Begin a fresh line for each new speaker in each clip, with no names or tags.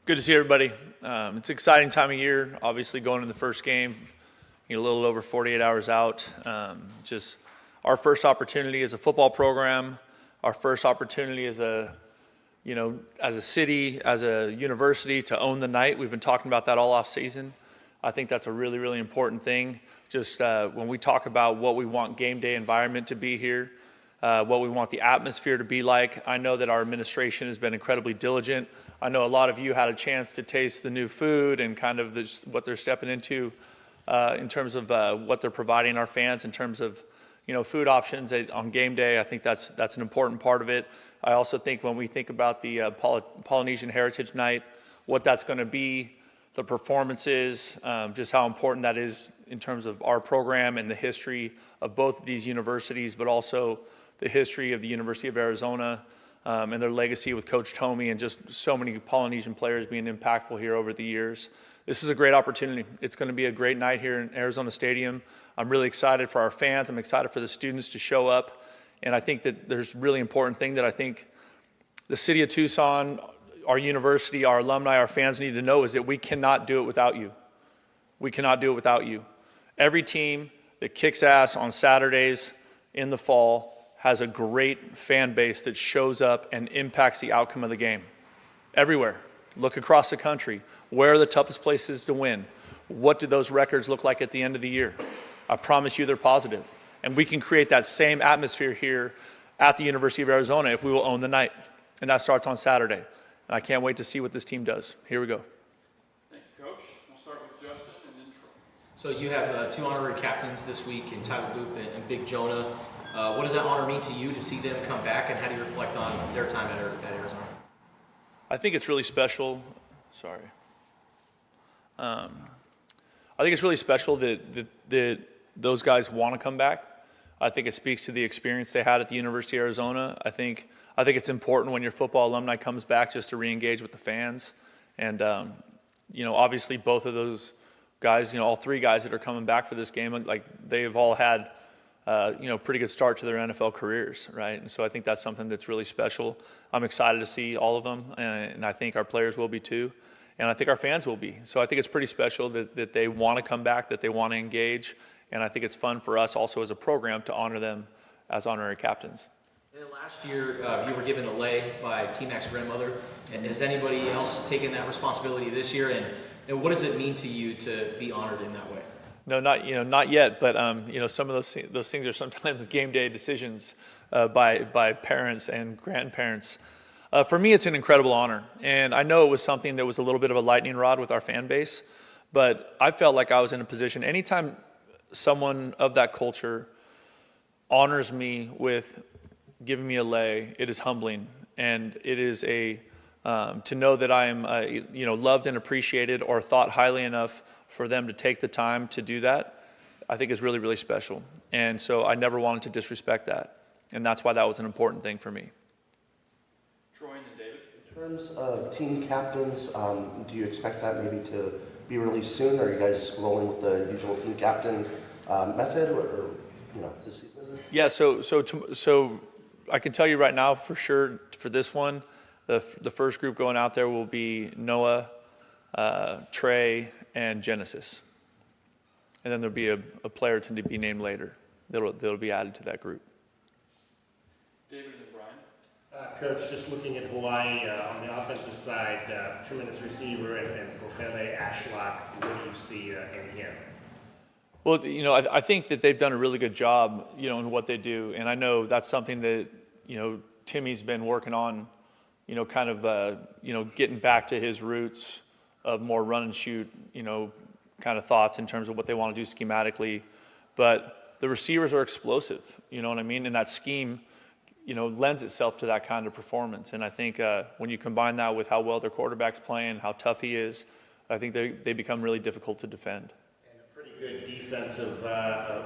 Good to see everybody. It's an exciting time of year, obviously going into the first game, a little over 48 hours out. Just our first opportunity as a football program, our first opportunity as a city, as a university to own the night. We've been talking about that all off season. I think that's a really, really important thing. Just when we talk about what we want game day environment to be here, what we want the atmosphere to be like. I know that our administration has been incredibly diligent. I know a lot of you had a chance to taste the new food and kind of what they're stepping into in terms of what they're providing our fans in terms of food options on game day. I think that's an important part of it. I also think when we think about the Polynesian Heritage Night, what that's going to be, the performances, just how important that is in terms of our program and the history of both of these universities, but also the history of the University of Arizona and their legacy with Coach Tomey and just so many Polynesian players being impactful here over the years. This is a great opportunity. It's going to be a great night here in Arizona Stadium. I'm really excited for our fans. I'm excited for the students to show up. And I think that there's a really important thing that I think the city of Tucson, our university, our alumni, our fans need to know is that we cannot do it without you. We cannot do it without you. Every team that kicks ass on Saturdays in the fall has a great fan base that shows up and impacts the outcome of the game. Everywhere. Look across the country. Where are the toughest places to win? What do those records look like at the end of the year? I promise you they're positive. And we can create that same atmosphere here at the University of Arizona if we will own the night. And that starts on Saturday. And I can't wait to see what this team does. Here we go.
Thank you, Coach. We'll start with Justin and then Troy.
So you have two honorary captains this week in Tyler Loop and Big Jonah. What does that honor mean to you to see them come back, and how do you reflect on their time at Arizona?
I think it's really special. Sorry. I think it's really special that those guys want to come back. I think it speaks to the experience they had at the University of Arizona. I think it's important when your football alumni comes back just to re-engage with the fans. And, obviously both of those guys, all three guys that are coming back for this game, like they've all had, pretty good start to their NFL careers, right? And so I think that's something that's really special. I'm excited to see all of them, and I think our players will be too. And I think our fans will be. So I think it's pretty special that they want to come back, that they want to engage. And I think it's fun for us also as a program to honor them as honorary captains.
And then last year, you were given a lei by T-Mac's grandmother. And has anybody else taken that responsibility this year? And what does it mean to you to be honored in that way?
No, not yet. But some of those things are sometimes game day decisions by parents and grandparents. For me, it's an incredible honor. And I know it was something that was a little bit of a lightning rod with our fan base. But I felt like I was in a position, anytime someone of that culture honors me with giving me a lei, it is humbling. And it is to know that I am loved and appreciated or thought highly enough for them to take the time to do that, I think is really, really special. And so I never wanted to disrespect that. And that's why that was an important thing for me.
Troy and then David.
In terms of team captains, do you expect that maybe to be released soon? Are you guys rolling with the usual team captain method or this season?
Yeah, so I can tell you right now for sure for this one, the first group going out there will be Noah, Trey, and Genesis. And then there'll be a player to be named later that'll be added to that group.
David and then Brian.
Coach, just looking at Hawaii on the offensive side, tremendous receiver and Ofele Ashlock. What do you see in him?
Well, I think that they've done a really good job, in what they do. And I know that's something that, Timmy's been working on, kind of, getting back to his roots of more run and shoot, kind of thoughts in terms of what they want to do schematically. But the receivers are explosive, you know what I mean? And that scheme, lends itself to that kind of performance. And I think when you combine that with how well their quarterback's playing, how tough he is, I think they become really difficult to defend.
And a pretty good defensive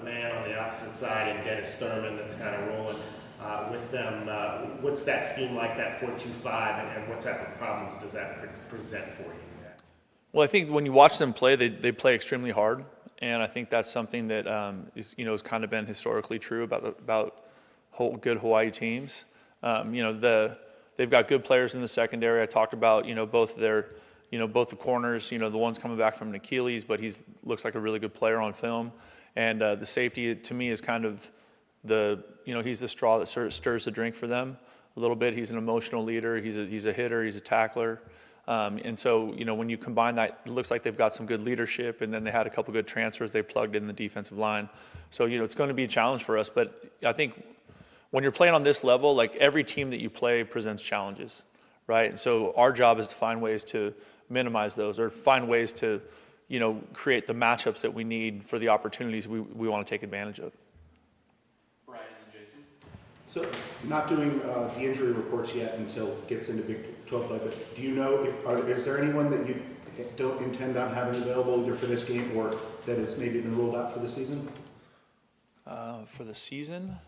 man on the opposite side in Dennis Thurman that's kind of rolling with them. What's that scheme like, that 4-2-5, and what type of problems does that present for you?
Well, I think when you watch them play, they play extremely hard. And I think that's something that has kind of been historically true about good Hawaii teams. They've got good players in the secondary. I talked about both their both the corners, the one's coming back from an Achilles, but looks like a really good player on film. And the safety, to me, is kind of he's the straw that stirs the drink for them a little bit. He's an emotional leader. He's a hitter. He's a tackler. And so, when you combine that, it looks like they've got some good leadership, and then they had a couple good transfers they plugged in the defensive line. So, it's going to be a challenge for us. But I think when you're playing on this level, like every team that you play presents challenges, right? And so our job is to find ways to minimize those, or find ways to, create the matchups that we need for the opportunities we want to take advantage of.
Brian and Jason.
So, not doing the injury reports yet until it gets into Big 12 play, but do you know is there anyone that you don't intend on having available either for this game or that has maybe been ruled out for the season?
For the season?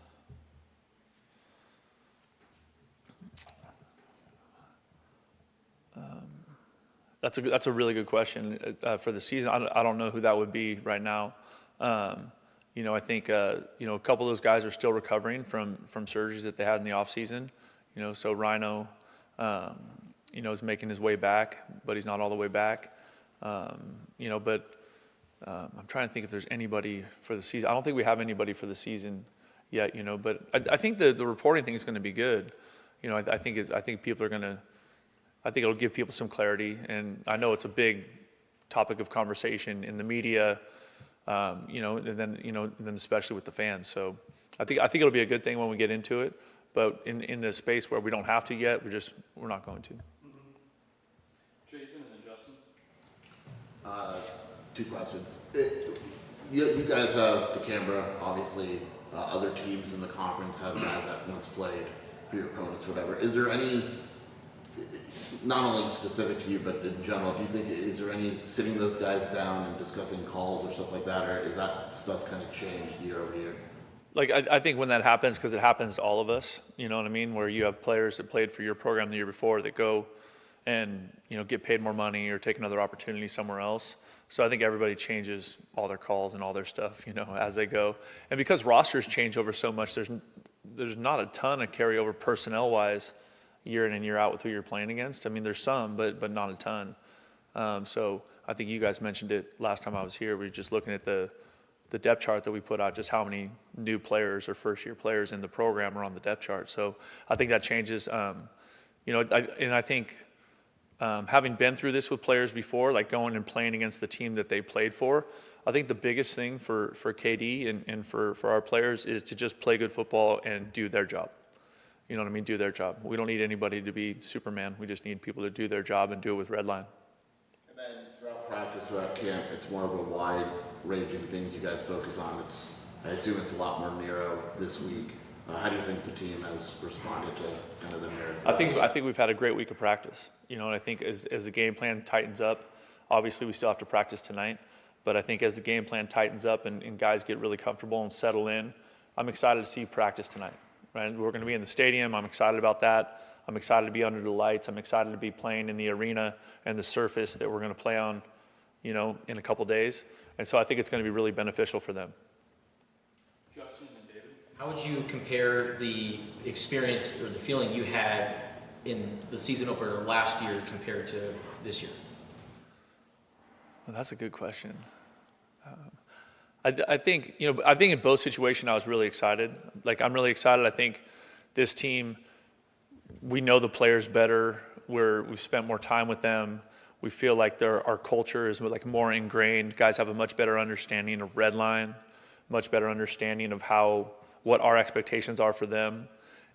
That's a really good question. For the season, I don't know who that would be right now. I think a couple of those guys are still recovering from surgeries that they had in the off season. So Rhino, is making his way back, but he's not all the way back. But I'm trying to think if there's anybody for the season. I don't think we have anybody for the season yet. But I think the reporting thing is going to be good. I think people are going to. I think it'll give people some clarity, and I know it's a big topic of conversation in the media, and then especially with the fans. So I think it'll be a good thing when we get into it. But in the space where we don't have to yet, we're not going to.
Jason and then Justin.
Two questions. You guys have the camera, obviously. Other teams in the conference have guys that once played for your opponents, whatever. Is there any, not only specific to you, but in general, is there any sitting those guys down and discussing calls or stuff like that, or is that stuff kind of changed year over year?
Like, I think when that happens, because it happens to all of us, you know what I mean, where you have players that played for your program the year before that go and, get paid more money or take another opportunity somewhere else. So I think everybody changes all their calls and all their stuff, as they go. And because rosters change over so much, there's not a ton of carryover personnel-wise year in and year out with who you're playing against. I mean, there's some, but not a ton. So I think you guys mentioned it last time I was here. We were just looking at the depth chart that we put out, just how many new players or first-year players in the program are on the depth chart. So I think that changes. I think having been through this with players before, like going and playing against the team that they played for, I think the biggest thing for KD and for our players is to just play good football and do their job. You know what I mean? Do their job. We don't need anybody to be Superman. We just need people to do their job and do it with red line.
And then throughout practice, throughout camp, it's more of a wide range of things you guys focus on. I assume it's a lot more narrow this week. How do you think the team has responded to kind of the narrative?
I think we've had a great week of practice. And I think as the game plan tightens up, obviously we still have to practice tonight, but I think as the game plan tightens up and guys get really comfortable and settle in, I'm excited to see practice tonight. Right? We're going to be in the stadium. I'm excited about that. I'm excited to be under the lights. I'm excited to be playing in the arena and the surface that we're going to play on, in a couple days. And so I think it's going to be really beneficial for them.
Justin and David.
How would you compare the experience or the feeling you had in the season opener last year compared to this year?
Well, that's a good question. I think in both situations I was really excited. Like, I'm really excited. I think this team, we know the players better. We've spent more time with them. We feel like our culture is like more ingrained. Guys have a much better understanding of red line, much better understanding of what our expectations are for them.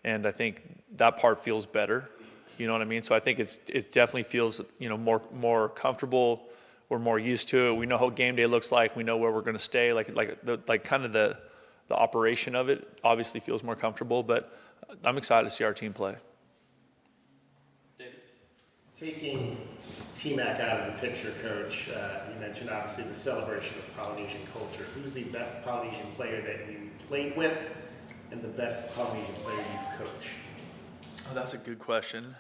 And I think that part feels better. You know what I mean? So I think it definitely feels, more comfortable. We're more used to it. We know how game day looks like. We know where we're going to stay. Like kind of the operation of it obviously feels more comfortable. But I'm excited to see our team play.
David.
Taking T-Mac out of the picture, Coach, you mentioned obviously the celebration of Polynesian culture. Who's the best Polynesian player that you played with and the best Polynesian player you've coached?
Oh, that's a good question.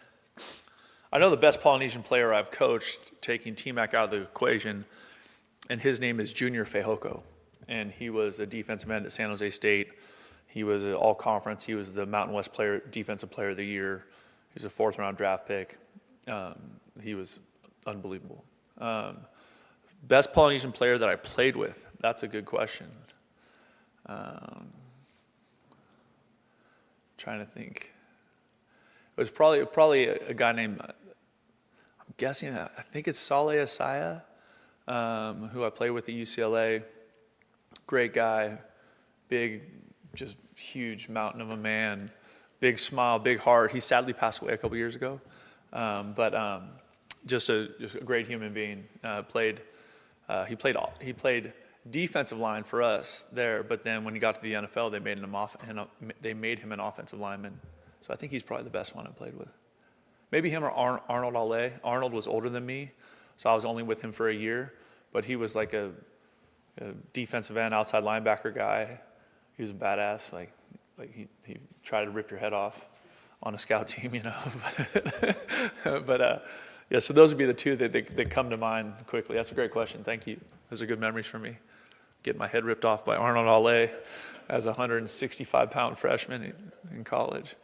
I know the best Polynesian player I've coached, taking T-Mac out of the equation, and his name is Junior Fehoko. And he was a defensive end at San Jose State. He was an all-conference. He was the Mountain West defensive player of the year. He was a fourth-round draft pick. He was unbelievable. Best Polynesian player that I played with, that's a good question. Trying to think. It was probably a guy named, I'm guessing, I think it's Saleh Asaya, who I played with at UCLA. Great guy, big, just huge mountain of a man, big smile, big heart. He sadly passed away a couple years ago, but just a great human being. He played defensive line for us there, but then when he got to the NFL, they made him an offensive lineman. So I think he's probably the best one I played with. Maybe him or Arnold Ale. Arnold was older than me, so I was only with him for a year, but he was like a defensive end, outside linebacker guy. He was a badass. Like he tried to rip your head off on a scout team, you know. But yeah, so those would be the two that come to mind quickly. That's a great question. Thank you. Those are good memories for me. Getting my head ripped off by Arnold Ale as a 165-pound freshman in college.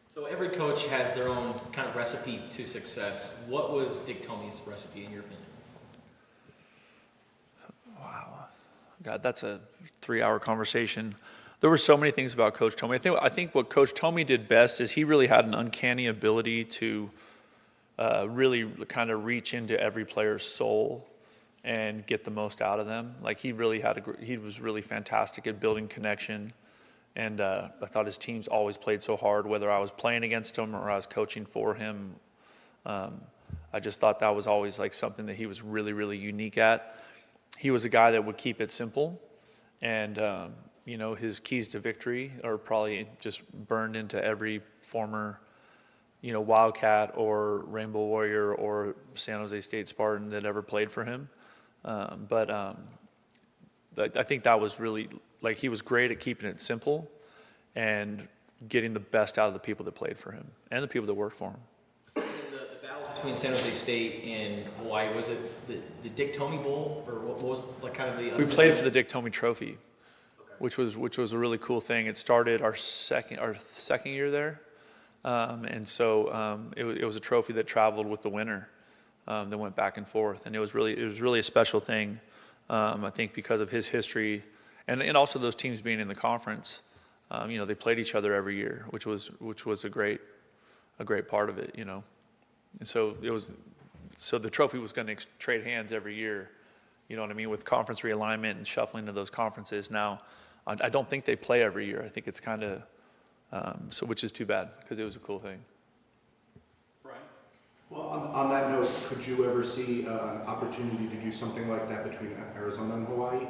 So every coach has their own kind of recipe to success. What was Dick Tomey's recipe in your opinion?
Wow. God, that's a 3-hour conversation. There were so many things about Coach Tomey. I think what Coach Tomey did best is he really had an uncanny ability to really kind of reach into every player's soul and get the most out of them. Like he was really fantastic at building connection. And I thought his teams always played so hard, whether I was playing against him or I was coaching for him. I just thought that was always like something that he was really, really unique at. He was a guy that would keep it simple, and you know, his keys to victory are probably just burned into every former, you know, Wildcat or Rainbow Warrior or San Jose State Spartan that ever played for him. But I think that was really, like, he was great at keeping it simple and getting the best out of the people that played for him and the people that worked for him.
The battles between San Jose State and Hawaii, was it the Dick Tomey Bowl, or what was like kind of the?
We played for the Dick Tomey Trophy, which was a really cool thing. It started our second year there, and so it was a trophy that traveled with the winner, that went back and forth, and it was really a special thing. I think because of his history, and also those teams being in the conference, you know, they played each other every year, which was a great part of it, you know. And so the trophy was going to trade hands every year, you know what I mean, with conference realignment and shuffling to those conferences. Now, I don't think they play every year. I think it's kind of which is too bad because it was a cool thing.
Brian?
Well, on that note, could you ever see an opportunity to do something like that between Arizona and Hawaii?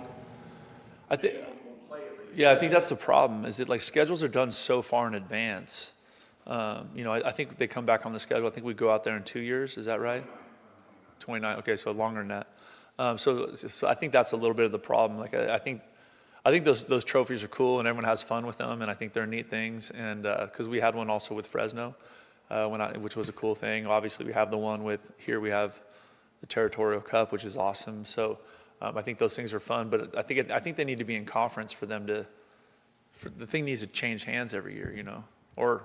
I think that's the problem, is that like schedules are done so far in advance. You know, I think they come back on the schedule. I think we go out there in 2 years. Is that right? 29. Okay, so longer than that. So I think that's a little bit of the problem. Like I think those trophies are cool and everyone has fun with them, and I think they're neat things. And because we had one also with Fresno, which was a cool thing. Obviously, we have the one here. We have the Territorial Cup, which is awesome. So I think those things are fun. But I think they need to be in conference for them to. The thing needs to change hands every year, you know, or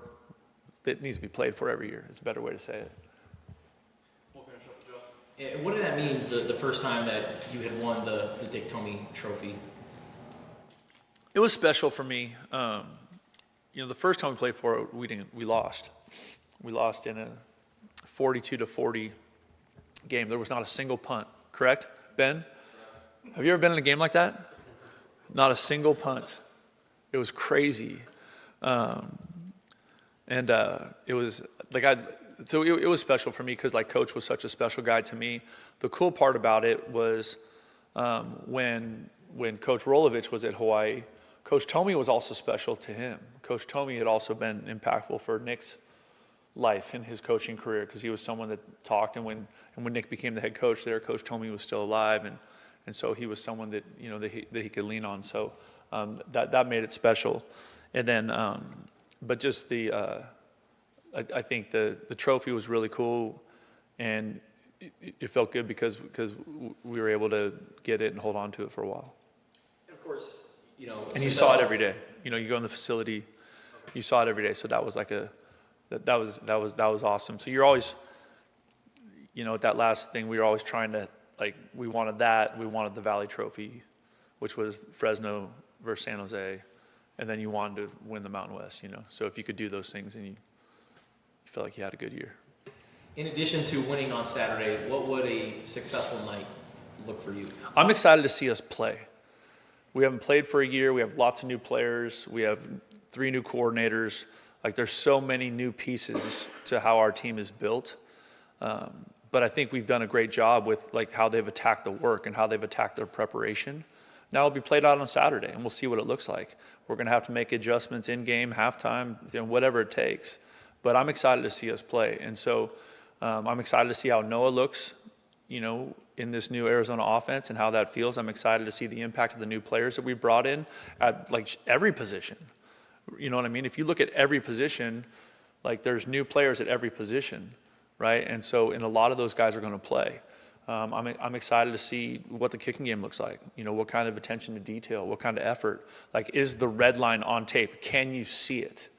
it needs to be played for every year. It's a better way to say it.
We'll finish up with Justin.
And what did that mean the first time that you had won the Dick Tomey Trophy?
It was special for me. You know, the first time we played for it, we lost. We lost in a 42-40 game. There was not a single punt. Correct, Ben? Have you ever been in a game like that? Not a single punt. It was crazy. And it was like it was special for me because like Coach was such a special guy to me. The cool part about it was when Coach Rolovich was at Hawaii, Coach Tomey was also special to him. Coach Tomey had also been impactful for Nick's life in his coaching career because he was someone that talked, and when Nick became the head coach there, Coach Tomey was still alive, and so he was someone that, you know, that he could lean on. So that made it special. And then but just I think the trophy was really cool, and it felt good because we were able to get it and hold on to it for a while.
And of course, you know.
And you saw it every day. You know, you go in the facility, you saw it every day. So that was like that was awesome. So you're always, at that last thing, we were always trying to, we wanted that. We wanted the Valley Trophy, which was Fresno versus San Jose. And then you wanted to win the Mountain West, So if you could do those things, and you felt like you had a good year.
In addition to winning on Saturday, what would a successful night look for you?
I'm excited to see us play. We haven't played for a year. We have lots of new players. We have 3 new coordinators. There's so many new pieces to how our team is built. But I think we've done a great job with how they've attacked the work and how they've attacked their preparation. Now it'll be played out on Saturday, and we'll see what it looks like. We're going to have to make adjustments in game, halftime, whatever it takes. But I'm excited to see us play. And so I'm excited to see how Noah looks, in this new Arizona offense and how that feels. I'm excited to see the impact of the new players that we brought in at every position. You know what I mean? If you look at every position, there's new players at every position, right? And so, a lot of those guys are going to play. I'm excited to see what the kicking game looks like. What kind of attention to detail, what kind of effort. Is the red line on tape? Can you see it?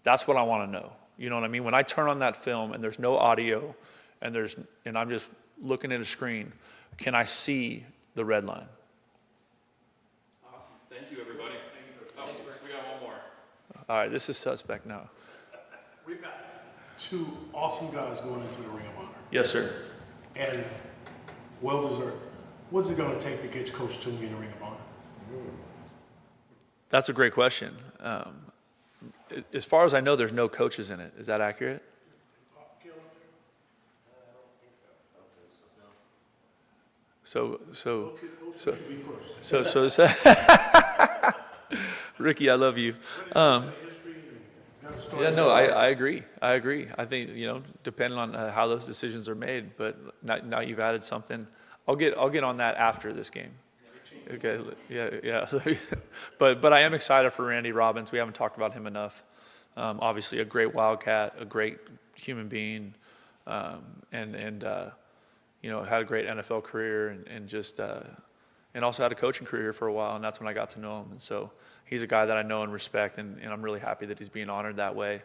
That's what I want to know. You know what I mean? When I turn on that film and there's no audio and I'm just looking at a screen, can I see the red line?
Awesome. Thank you, everybody. Oh, we got one more.
All right, this is suspect now.
We've got 2 awesome guys going into the Ring of Honor,
Yes, sir.
and well deserved. What's it going to take to get Coach Toomey in the Ring of Honor?
That's a great question. As far as I know, there's no coaches in it. Is that accurate? So Ricky, I love you. Yeah, no, I agree. I think, depending on how those decisions are made, but now you've added something. I'll get on that after this game. Okay, yeah. But I am excited for Randy Robbins. We haven't talked about him enough. Obviously a great Wildcat, a great human being, and had a great NFL career and also had a coaching career for a while, and that's when I got to know him. And so he's a guy that I know and respect, and I'm really happy that he's being honored that way.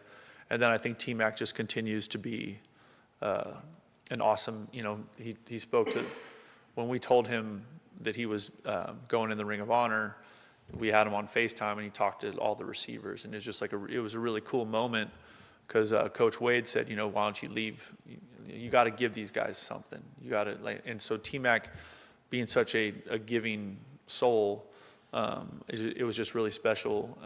And then I think T-Mac just continues to be an awesome, he spoke to, when we told him that he was going in the Ring of Honor, we had him on FaceTime and he talked to all the receivers, and it's just it was a really cool moment because Coach Wade said, why don't you leave? You got to give these guys something. You got to and so T-Mac being such a giving soul, it was just really special.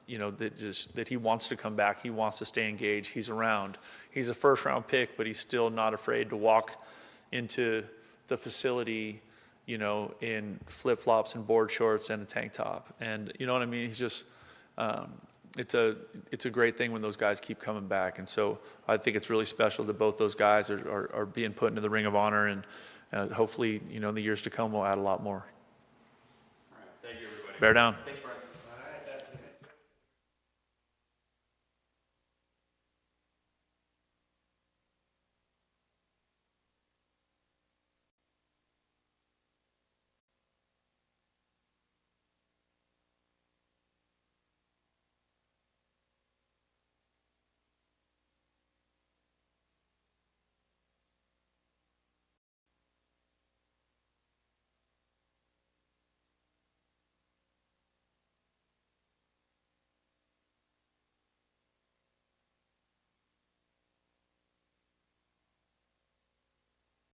That he wants to come back. He wants to stay engaged. He's around. He's a first-round pick, but he's still not afraid to walk into the facility, in flip-flops and board shorts and a tank top. And you know what I mean? He's just, it's a great thing when those guys keep coming back. And so I think it's really special that both those guys are being put into the Ring of Honor, and hopefully, in the years to come, we'll add a lot more.
All right. Thank you, everybody.
Bear down.
Thanks, Brian.